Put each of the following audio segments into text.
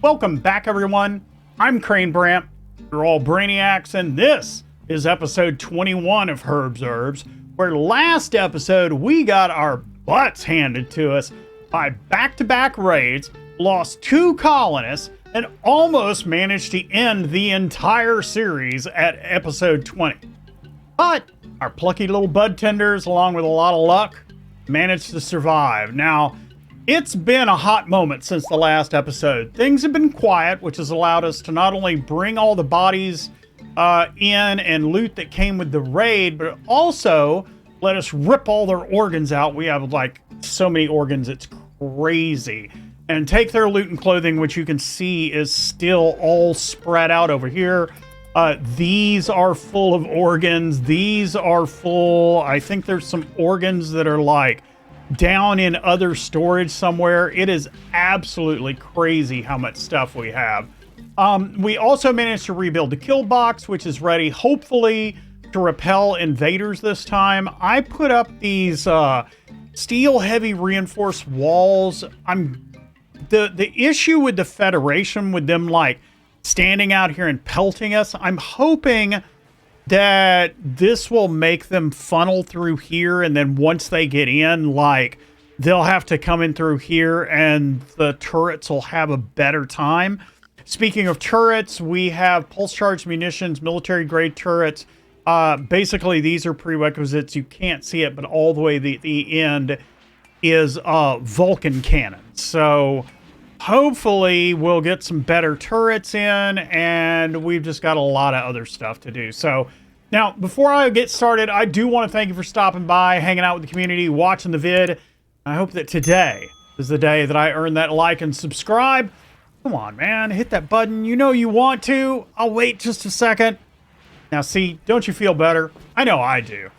Welcome back, everyone. I'm Crane Brant. You're all brainiacs, and this is episode 21 of Herbs, where last episode we got our butts handed to us by back-to-back raids, lost 2 colonists, and almost managed to end the entire series at episode 20. But our plucky little budtenders, along with a lot of luck, managed to survive. Now, it's been a hot moment since the last episode. Things have been quiet, which has allowed us to not only bring all the bodies in and loot that came with the raid, but also let us rip all their organs out. We have like so many organs, it's crazy. And take their loot and clothing, which you can see is still all spread out over here. These are full of organs. These are full. I think there's some organs that are like down in other storage somewhere. It is absolutely crazy how much stuff we have. We also managed to rebuild the kill box, which is ready, hopefully, to repel invaders this time. I put up these steel heavy reinforced walls. The issue with the Federation, with them like standing out here and pelting us, I'm hoping that this will make them funnel through here, and then once they get in, like, they'll have to come in through here and the turrets will have a better time. Speaking of turrets, we have pulse charge munitions, military grade turrets. Basically, these are prerequisites. You can't see it, but all the way to the end is Vulcan cannon. So hopefully we'll get some better turrets in, and we've just got a lot of other stuff to do. So now, before I get started, I do want to thank you for stopping by, hanging out with the community, watching the vid. I hope that today is the day that I earn that like and subscribe. Come on, man, hit that button. You know you want to. I'll wait just a second. Now, see, don't you feel better? I know I do.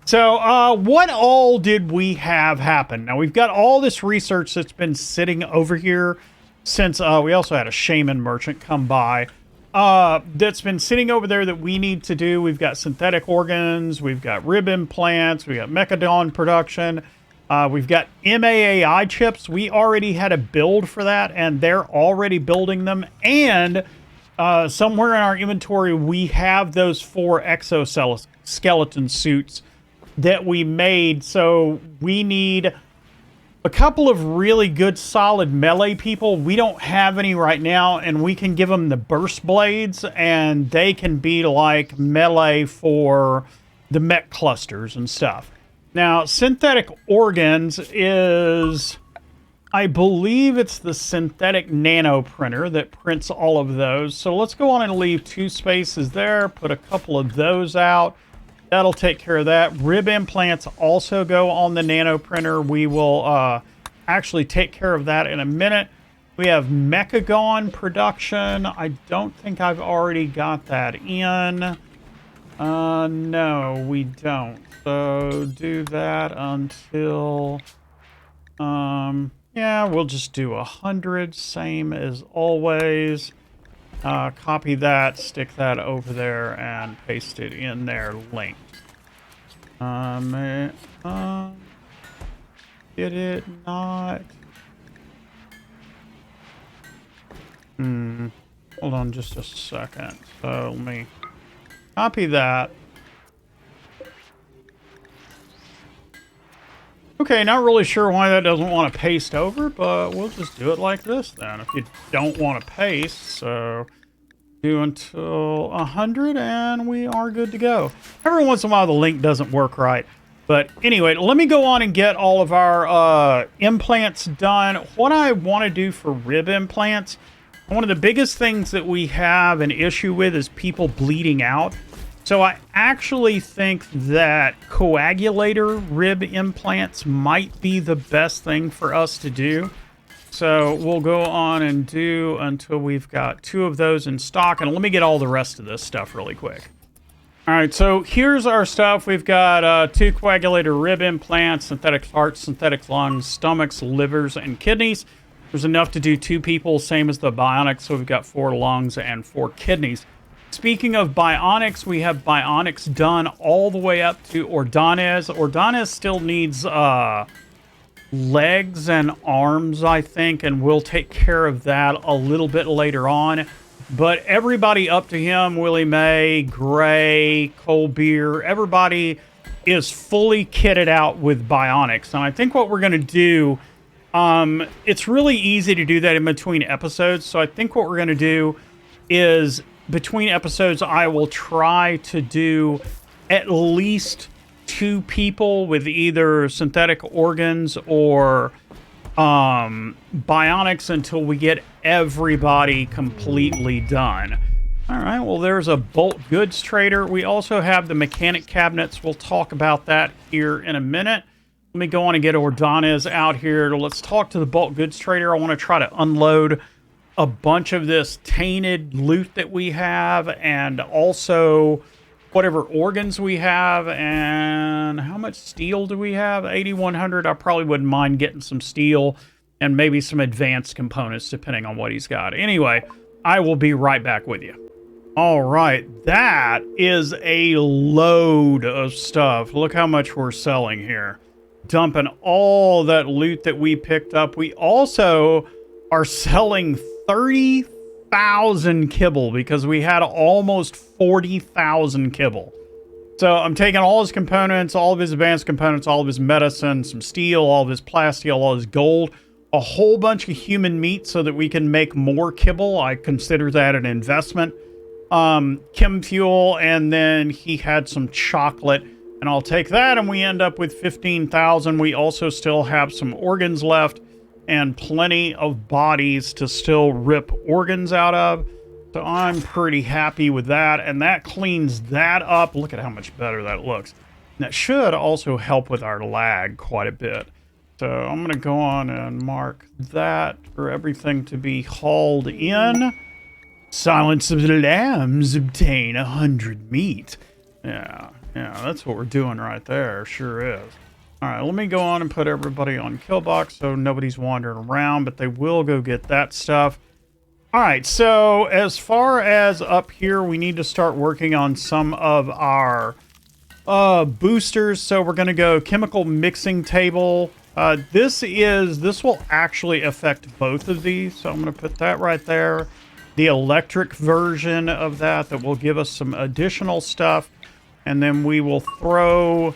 So, what all did we have happen? Now, we've got all this research that's been sitting over here since we also had a shaman merchant come by. That's been sitting over there that we need to do. We've got synthetic organs, we've got rib implants, we've got mechadon production, we've got MAAI chips. We already had a build for that, and they're already building them. And somewhere in our inventory, we have those 4 exoskeleton suits that we made. So we need a couple of really good solid melee people. We don't have any right now, and we can give them the burst blades, and they can be like melee for the mech clusters and stuff. Now, synthetic organs is, I believe it's the synthetic nano printer that prints all of those. So let's go on and leave 2 spaces there, put a couple of those out. That'll take care of that. Rib implants also go on the nano printer. We will actually take care of that in a minute. We have mechagon production. I don't think I've already got that in. No, we don't. So do that until... yeah, we'll just do 100, same as always. Copy that, stick that over there, and paste it in there linked. Did it not? Hold on just a second. So let me copy that. Okay, not really sure why that doesn't want to paste over, but we'll just do it like this then. If you don't want to paste, so do until 100 and we are good to go. Every once in a while the link doesn't work right. But anyway, let me go on and get all of our implants done. What I want to do for rib implants, one of the biggest things that we have an issue with is people bleeding out. So I actually think that coagulator rib implants might be the best thing for us to do. So we'll go on and do until we've got 2 of those in stock. And let me get all the rest of this stuff really quick. All right, so here's our stuff. We've got 2 coagulator rib implants, synthetic hearts, synthetic lungs, stomachs, livers, and kidneys. There's enough to do 2 people, same as the bionics. So we've got 4 lungs and 4 kidneys. Speaking of bionics, we have bionics done all the way up to Ordonez. Ordonez still needs legs and arms, I think, and we'll take care of that a little bit later on. But everybody up to him, Willie Mae, Gray, Colbeer, everybody is fully kitted out with bionics. And I think what we're going to do, it's really easy to do that in between episodes. So I think what we're going to do is between episodes, I will try to do at least 2 people with either synthetic organs or bionics until we get everybody completely done. All right, well, there's a bulk goods trader. We also have the mechanic cabinets. We'll talk about that here in a minute. Let me go on and get Ordonez out here. Let's talk to the bulk goods trader. I want to try to unload a bunch of this tainted loot that we have, and also whatever organs we have. And how much steel do we have? 8,100. I probably wouldn't mind getting some steel and maybe some advanced components depending on what he's got. Anyway, I will be right back with you. All right, that is a load of stuff. Look how much we're selling here. Dumping all that loot that we picked up. We also are selling 30,000 kibble because we had almost 40,000 kibble. So I'm taking all his components, all of his advanced components, all of his medicine, some steel, all of his plasteel, all his gold, a whole bunch of human meat so that we can make more kibble. I consider that an investment. Chem fuel, and then he had some chocolate, and I'll take that, and we end up with 15,000. We also still have some organs left and plenty of bodies to still rip organs out of. So I'm pretty happy with that, and that cleans that up. Look at how much better that looks. And that should also help with our lag quite a bit. So I'm going to go on and mark that for everything to be hauled in. Silence of the Lambs, obtain 100 meat. Yeah, that's what we're doing right there. Sure is. All right, let me go on and put everybody on kill box so nobody's wandering around, but they will go get that stuff. All right, so as far as up here, we need to start working on some of our boosters. So we're going to go chemical mixing table. This will actually affect both of these. So I'm going to put that right there. The electric version of that will give us some additional stuff. And then we will throw...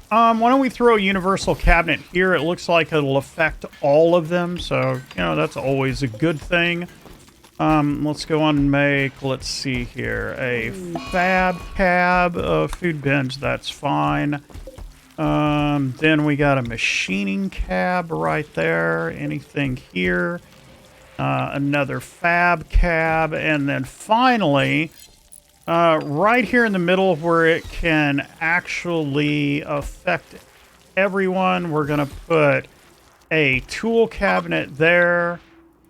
why don't we throw a universal cabinet here? It looks like it'll affect all of them. So, that's always a good thing. Let's go on and make, let's see here, a fab cab of food bins. That's fine. Then we got a machining cab right there. Anything here? Another fab cab, and then finally, right here in the middle where it can actually affect everyone, we're going to put a tool cabinet there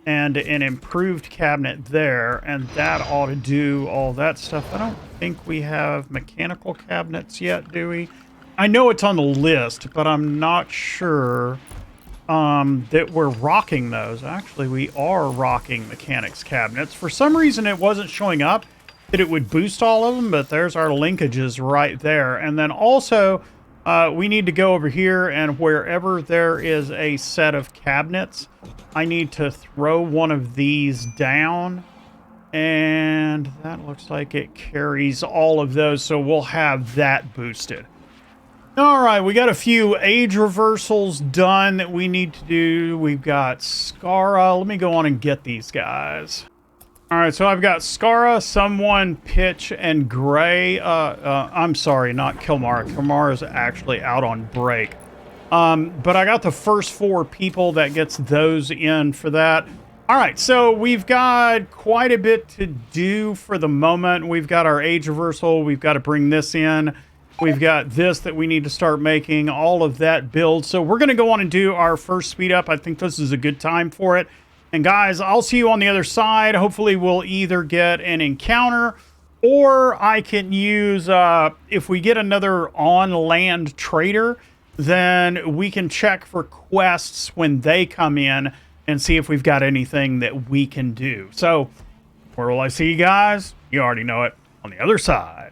and an improved cabinet there, and that ought to do all that stuff. I don't think we have mechanical cabinets yet, do we? I know it's on the list, but I'm not sure that we're rocking those. Actually, we are rocking mechanics cabinets. For some reason, it wasn't showing up that it would boost all of them, but there's our linkages right there. And then also, we need to go over here, and wherever there is a set of cabinets, I need to throw one of these down. And that looks like it carries all of those, so we'll have that boosted. All right, we got a few age reversals done that we need to do. We've got Scara. Let me go on and get these guys. All right, so I've got Scara, Someone, Pitch, and Gray. I'm sorry, not Kilmar. Kilmar is actually out on break. But I got the first 4 people that gets those in for that. All right, so we've got quite a bit to do for the moment. We've got our age reversal. We've got to bring this in. We've got this that we need to start making, all of that build. So we're going to go on and do our first speed up. I think this is a good time for it. And guys, I'll see you on the other side. Hopefully we'll either get an encounter, or I can use, if we get another on-land trader, then we can check for quests when they come in and see if we've got anything that we can do. So where will I see you guys? You already know it, on the other side.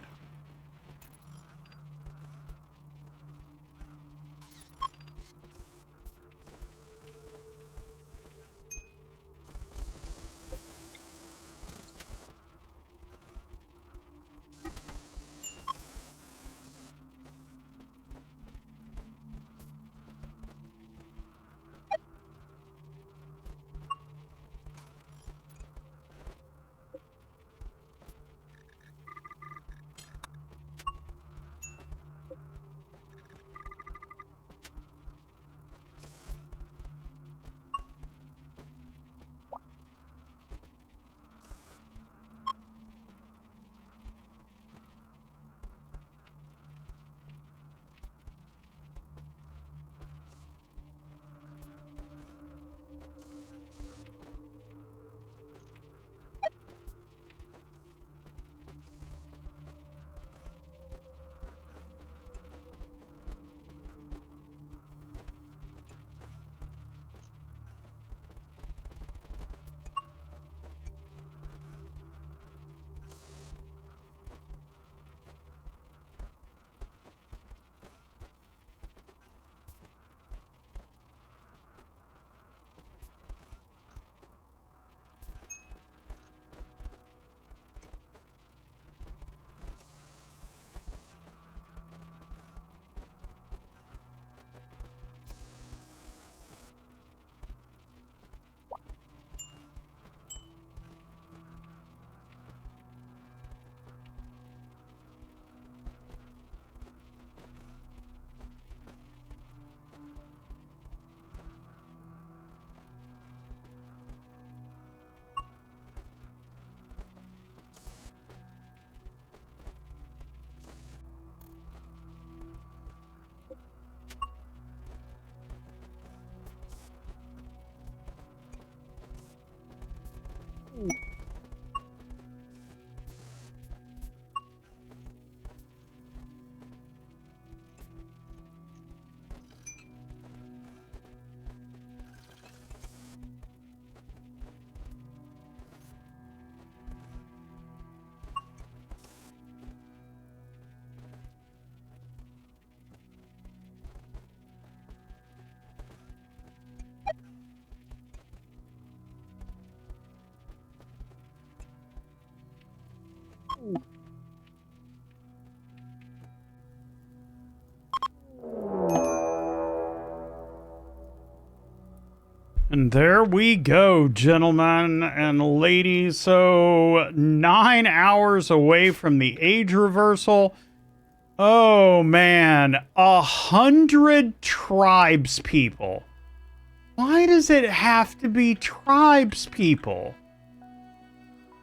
And there we go, gentlemen and ladies. So 9 hours away from the age reversal. Oh man, 100 tribes people. Why does it have to be tribes people?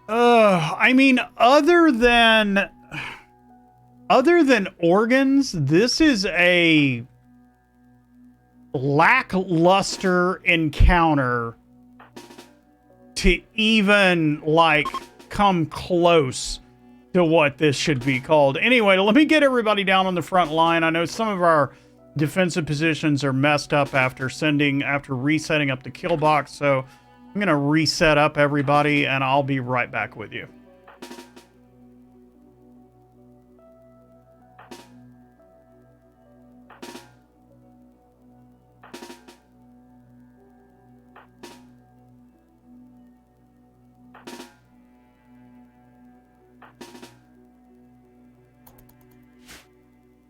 I mean, other than organs, this is a lackluster encounter to even like come close to what this should be called. Anyway, let me get everybody down on the front line. I know some of our defensive positions are messed up after resetting up the kill box, so I'm gonna reset up everybody and I'll be right back with you.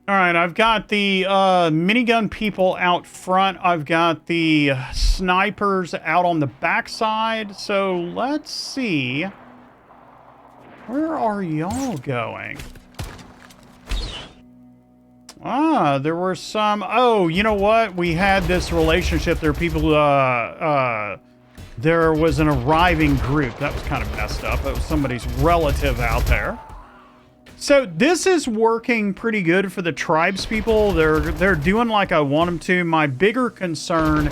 All right, I've got the minigun people out front. I've got the snipers out on the backside. So let's see. Where are y'all going? Ah, there were some... Oh, you know what? We had this relationship. There are people... there was an arriving group. That was kind of messed up. It was somebody's relative out there. So this is working pretty good for the tribes people. They're doing like I want them to. My bigger concern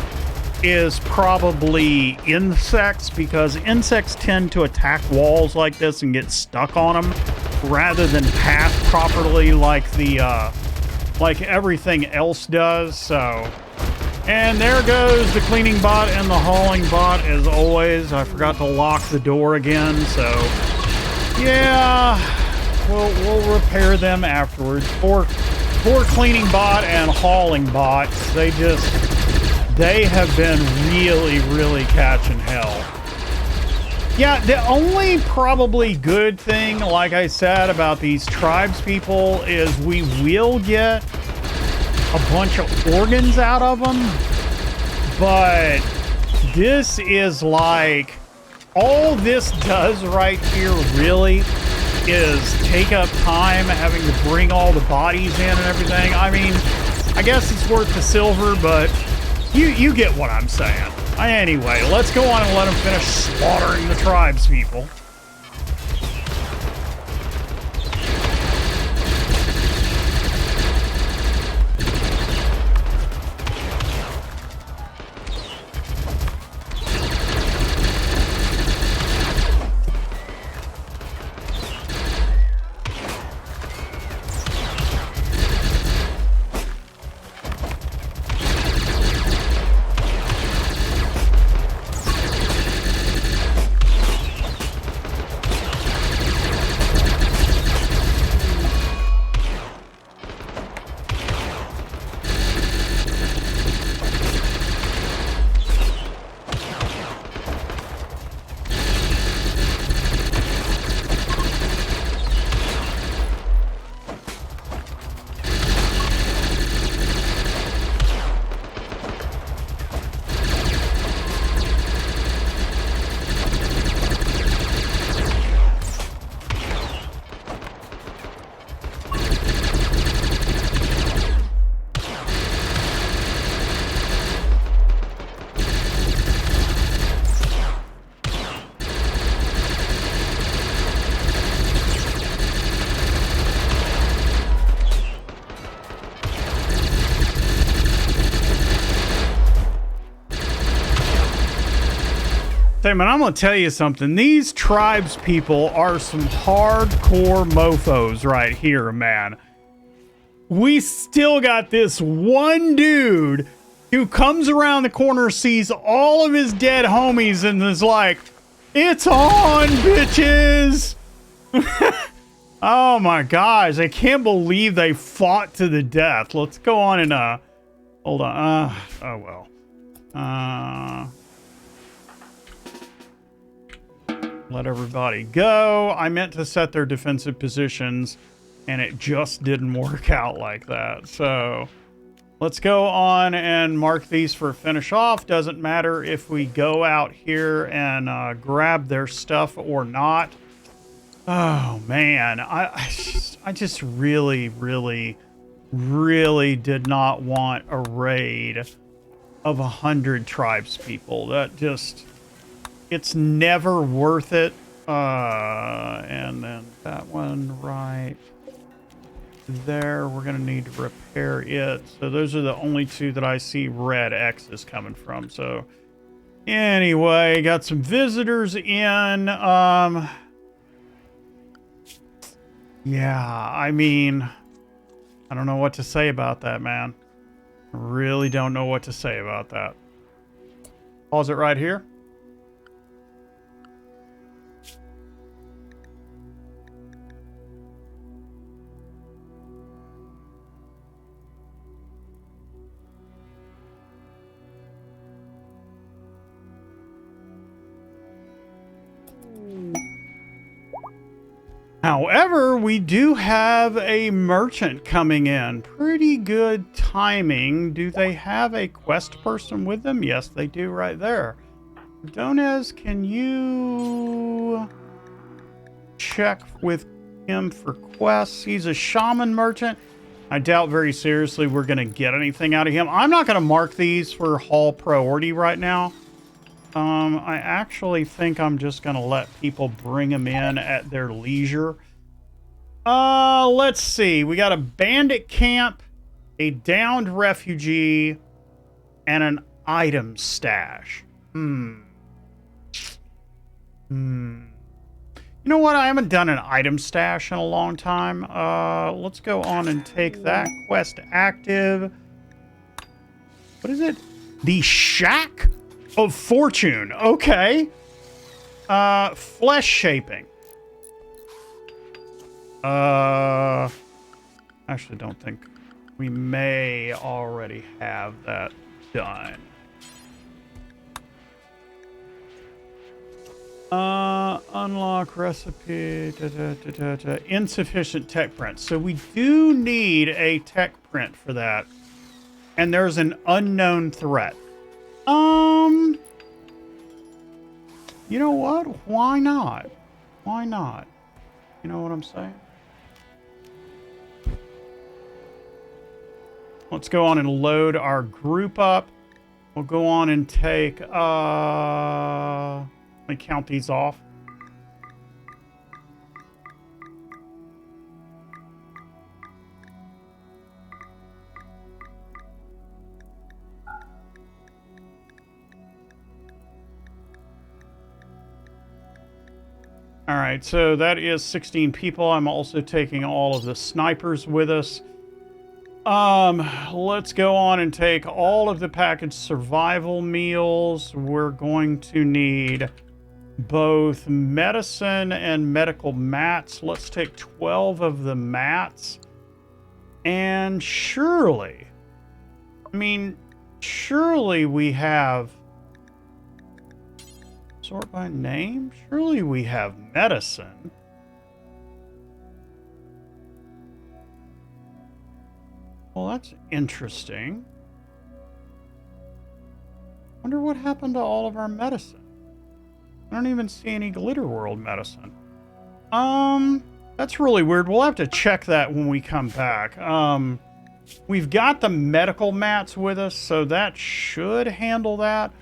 is probably insects, because insects tend to attack walls like this and get stuck on them rather than pass properly like the like everything else does. So, and there goes the cleaning bot and the hauling bot as always. I forgot to lock the door again, so yeah. We'll repair them afterwards. Poor cleaning bot and hauling bots. They have been really catching hell. Yeah, the only probably good thing, like I said, about these tribes people is we will get a bunch of organs out of them. But this is like, all this does right here really is take up time having to bring all the bodies in and everything. I mean, I guess it's worth the silver, but you get what I'm saying. Anyway, let's go on and let them finish slaughtering the tribes people. Hey man, I'm gonna tell you something. These tribes people are some hardcore mofos right here, man. We still got this one dude who comes around the corner, sees all of his dead homies, and is like, "It's on, bitches!" Oh my gosh, I can't believe they fought to the death. Let's go on and hold on. Oh well. Let everybody go. I meant to set their defensive positions, and it just didn't work out like that. So let's go on and mark these for finish off. Doesn't matter if we go out here and grab their stuff or not. Oh man, I just really did not want a raid of 100 tribes people. That just, it's never worth it. And then that one right there, we're gonna need to repair it. So those are the only two that I see red X's coming from. So anyway, got some visitors in. Yeah, I mean, I don't know what to say about that, man. I really don't know what to say about that. Pause it right here. However, we do have a merchant coming in. Pretty good timing. Do they have a quest person with them? Yes, they do right there. Donez, can you check with him for quests? He's a shaman merchant. I doubt very seriously we're going to get anything out of him. I'm not going to mark these for haul priority right now. I actually think I'm just going to let people bring them in at their leisure. Let's see. We got a bandit camp, a downed refugee, and an item stash. You know what? I haven't done an item stash in a long time. Let's go on and take that quest active. What is it? The Shack of Fortune. Okay. Flesh shaping. Actually don't think we may already have that done. Unlock recipe. Insufficient tech print. So we do need a tech print for that. And there's an unknown threat. You know what? Why not? Why not? You know what I'm saying? Let's go on and load our group up. We'll go on and take, let me count these off. All right, so that is 16 people. I'm also taking all of the snipers with us. Let's go on and take all of the packaged survival meals. We're going to need both medicine and medical mats. Let's take 12 of the mats. And surely, surely we have... Sort by name? Surely we have medicine. Well, that's interesting. Wonder what happened to all of our medicine. I don't even see any Glitter World medicine. That's really weird. We'll have to check that when we come back. We've got the medical mats with us, so that should handle that.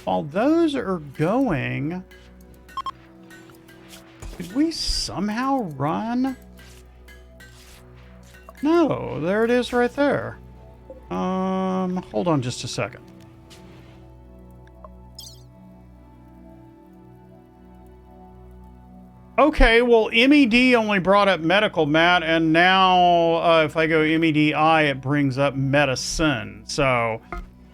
While those are going, did we somehow run? No, there it is right there. Hold on just a second. Okay, well, MED only brought up medical mat, and now if I go MEDI, it brings up medicine. So,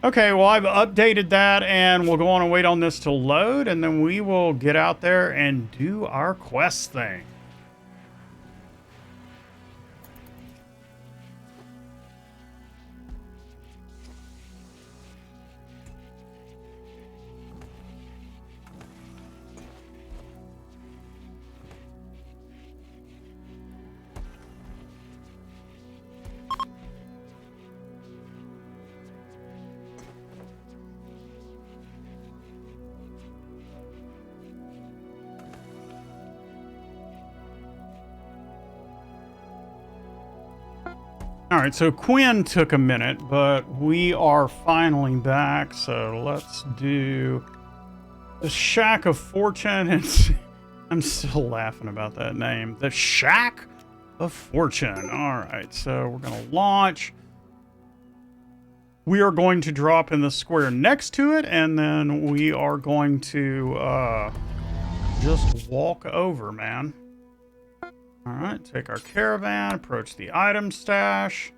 okay, well, I've updated that, and we'll go on and wait on this to load, and then we will get out there and do our quest thing. All right, so Quinn took a minute, but we are finally back. So let's do the Shack of Fortune. I'm still laughing about that name. The Shack of Fortune. All right, so we're going to launch. We are going to drop in the square next to it, and then we are going to just walk over, man. All right, take our caravan, approach the item stash.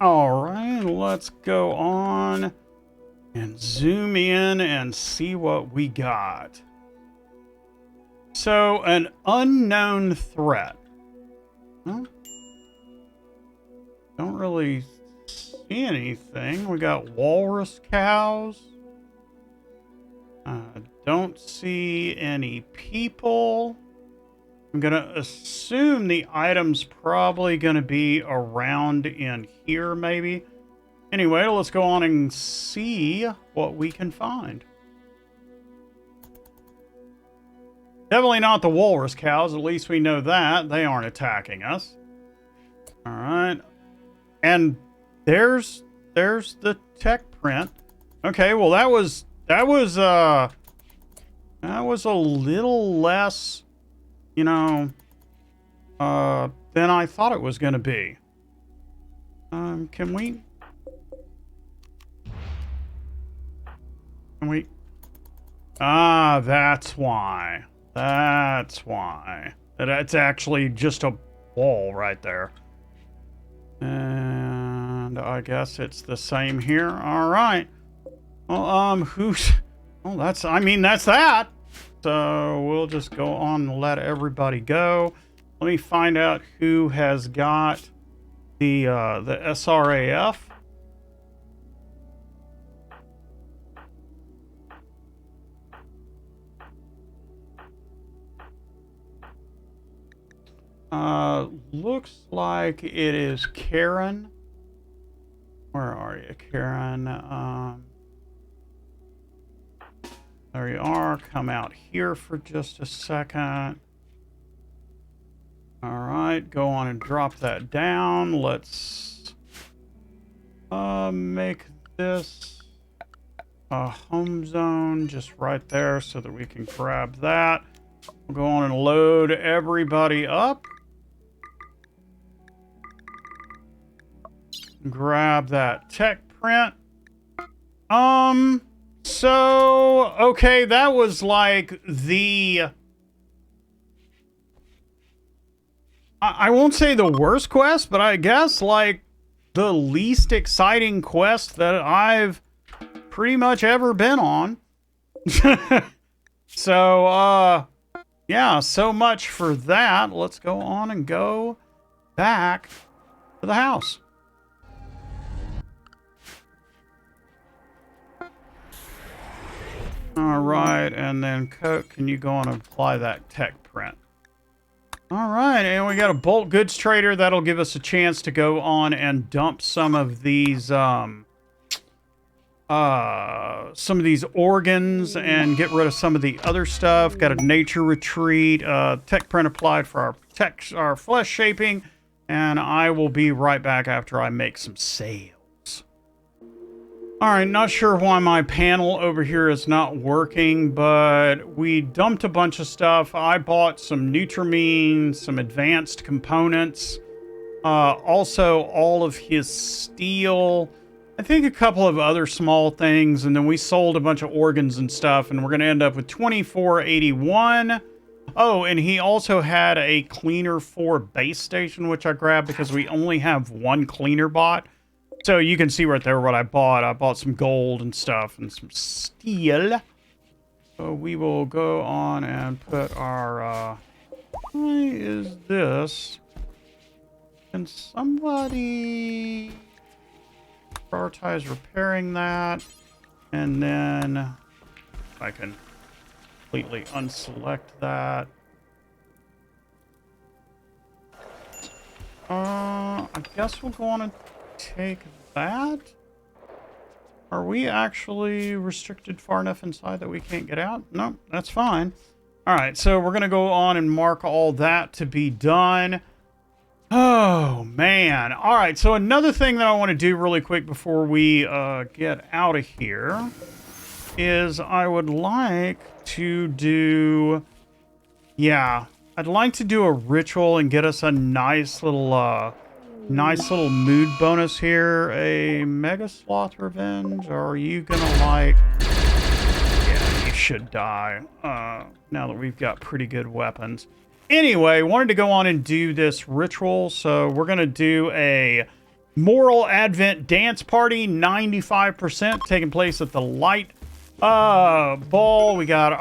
All right, let's go on and zoom in and see what we got. So, an unknown threat. Huh? Don't really see anything. We got walrus cows. Don't see any people. I'm going to assume the item's probably going to be around in here, maybe. Anyway, let's go on and see what we can find. Definitely not the walrus cows. At least we know that. They aren't attacking us. All right. And there's the tech print. Okay, well that was a little less, you know, than I thought it was going to be. Can we that's why. That's why. That's actually just a wall right there. And I guess it's the same here. All right. Well, that's that. So we'll just go on and let everybody go. Let me find out who has got the SRAF. Looks like it is Karen. Where are you, Karen? There you are. Come out here for just a second. All right, go on and drop that down. Let's make this a home zone just right there so that we can grab that. We'll go on and load everybody up. Grab that tech print. So, okay, that was like the... I won't say the worst quest, but I guess like the least exciting quest that I've pretty much ever been on. So, yeah, so much for that. Let's go on and go back to the house. All right, and then Coke, can you go on and apply that tech print? All right, and we got a bulk goods trader that'll give us a chance to go on and dump some of these organs and get rid of some of the other stuff. Got a nature retreat, tech print applied for our flesh shaping, and I will be right back after I make some sales. All right, not sure why my panel over here is not working, but we dumped a bunch of stuff. I bought some Nutrimine, some advanced components, also all of his steel, I think a couple of other small things, and then we sold a bunch of organs and stuff, and we're going to end up with 2481. Oh, and he also had a cleaner 4 base station, which I grabbed because we only have one cleaner bot. So you can see right there what I bought. I bought some gold and stuff and some steel. So we will go on and put our, why is this? Can somebody prioritize repairing that? And then I can completely unselect that. I guess we'll go on and take that. Are we actually restricted far enough inside that we can't get out? No, that's fine. All right, so we're going to go on and mark all that to be done. Oh, man. All right, so another thing that I want to do really quick before we get out of here is I would like to do... Yeah, I'd like to do a ritual and get us a nice little mood bonus here. A Mega Sloth Revenge, or are you gonna like... Yeah, you should die, now that we've got pretty good weapons. Anyway, wanted to go on and do this ritual, so we're gonna do a Moral Advent Dance Party, 95%, taking place at the Light Ball. We got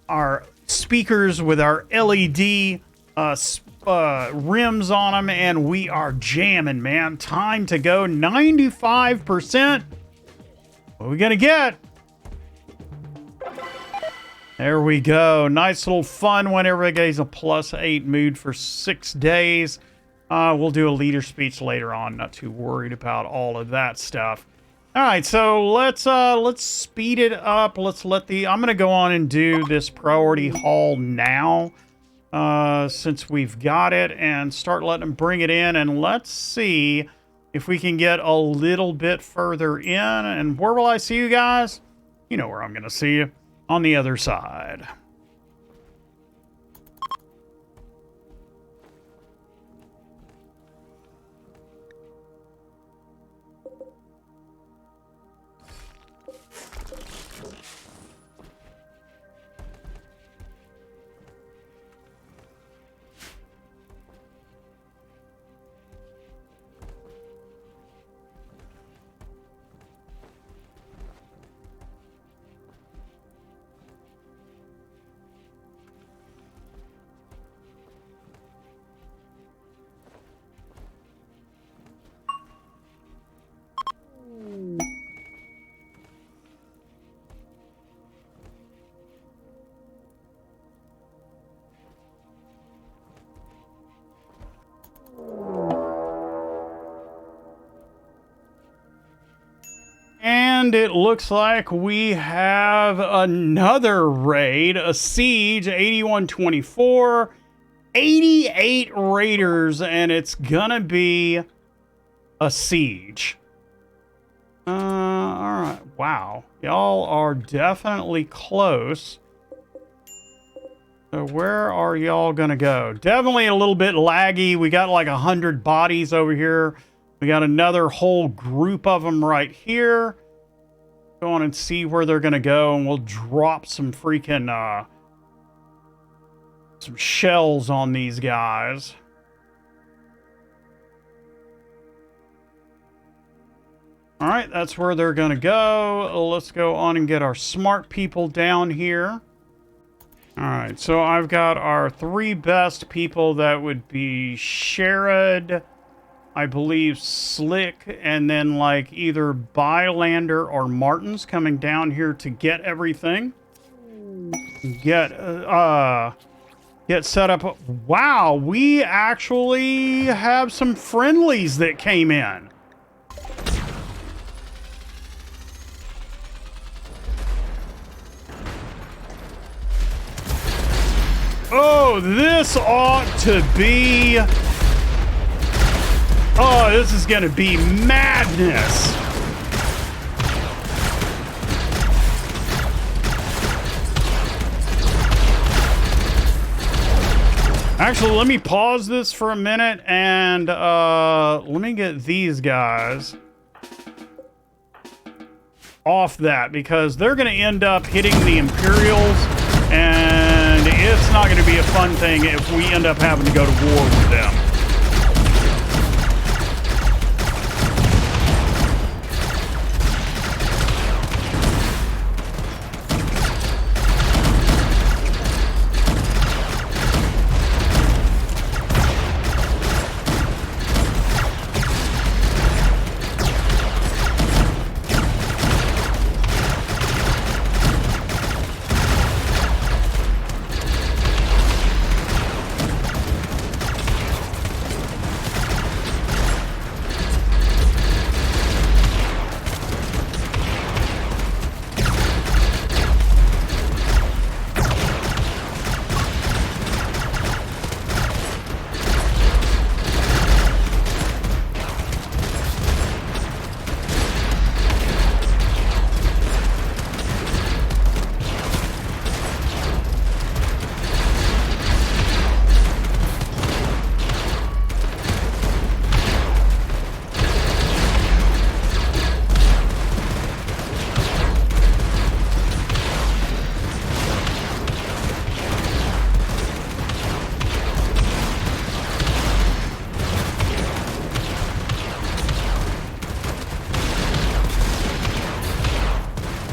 our speakers with our LED rims on them, and we are jamming, man. Time to go. 95%. What are we gonna get? There we go. Nice little fun one. Everybody gets a +8 mood for 6 days. We'll do a leader speech later on. Not too worried about all of that stuff. All right, so let's speed it up. Let's let I'm gonna go on and do this priority haul now, since we've got it, and start letting them bring it in, and let's see if we can get a little bit further in. And where will I see you guys? You know where I'm gonna see you, on the other side. And it looks like we have another raid, a siege, 8124, 88 raiders, and it's gonna be a siege. All right, wow. Y'all are definitely close. So where are y'all gonna go? Definitely a little bit laggy. We got like 100 bodies over here. We got another whole group of them right here. Go on and see where they're gonna go, and we'll drop some freaking some shells on these guys. All right, that's where they're gonna go. Let's go on and get our smart people down here. All right, so I've got our 3 best people. That would be Sherrod, I believe Slick, and then like either Bylander or Martin's coming down here to get everything. Get set up. Wow, we actually have some friendlies that came in. Oh, this ought to be... Oh, this is gonna be madness. Actually, let me pause this for a minute and let me get these guys off that, because they're going to end up hitting the Imperials, and it's not going to be a fun thing if we end up having to go to war with them.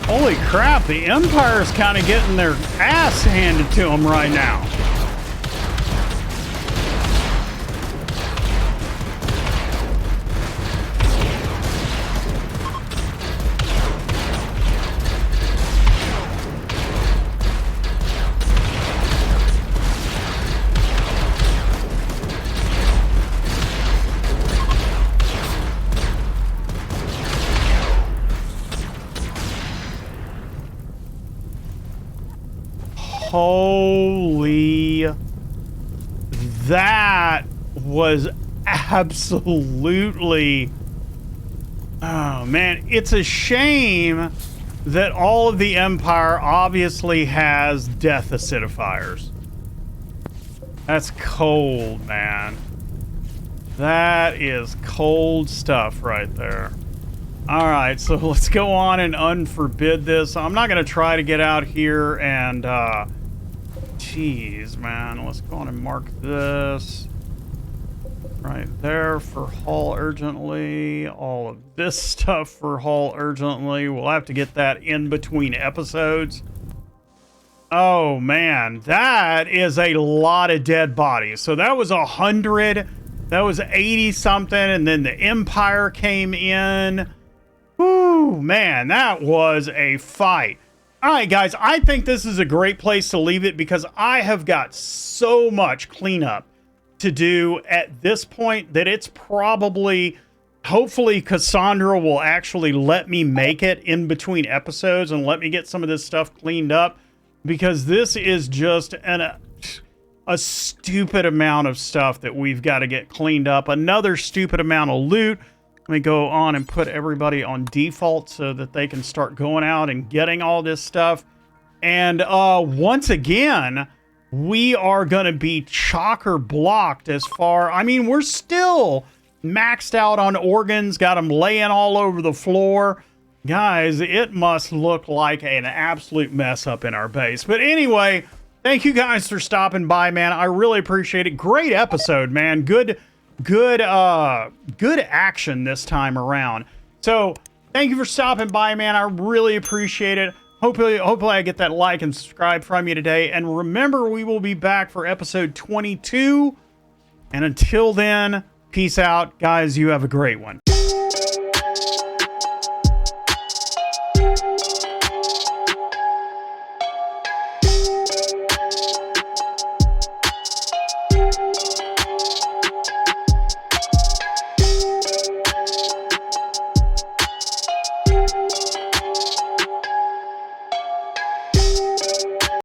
Holy crap, the Empire's kind of getting their ass handed to them right now. Holy, that was absolutely, oh man, it's a shame that all of the Empire obviously has death acidifiers. That's cold, man. That is cold stuff right there. All right, so let's go on and unforbid this. I'm not going to try to get out here and, jeez, man. Let's go on and mark this right there for haul urgently. All of this stuff for haul urgently. We'll have to get that in between episodes. Oh, man. That is a lot of dead bodies. So that was 100. That was 80-something, and then the Empire came in. Whew, man, that was a fight. All right, guys, I think this is a great place to leave it because I have got so much cleanup to do at this point that it's probably, hopefully Cassandra will actually let me make it in between episodes and let me get some of this stuff cleaned up, because this is just a stupid amount of stuff that we've got to get cleaned up. Another stupid amount of loot. Let me go on and put everybody on default so that they can start going out and getting all this stuff. And once again, we are going to be chocker blocked as far... I mean, we're still maxed out on organs, got them laying all over the floor. Guys, it must look like an absolute mess up in our base. But anyway, thank you guys for stopping by, man. I really appreciate it. Great episode, man. Good action this time around. So thank you for stopping by, man. I really appreciate it. Hopefully I get that like and subscribe from you today. And remember, we will be back for episode 22. And until then, peace out, guys. You have a great one.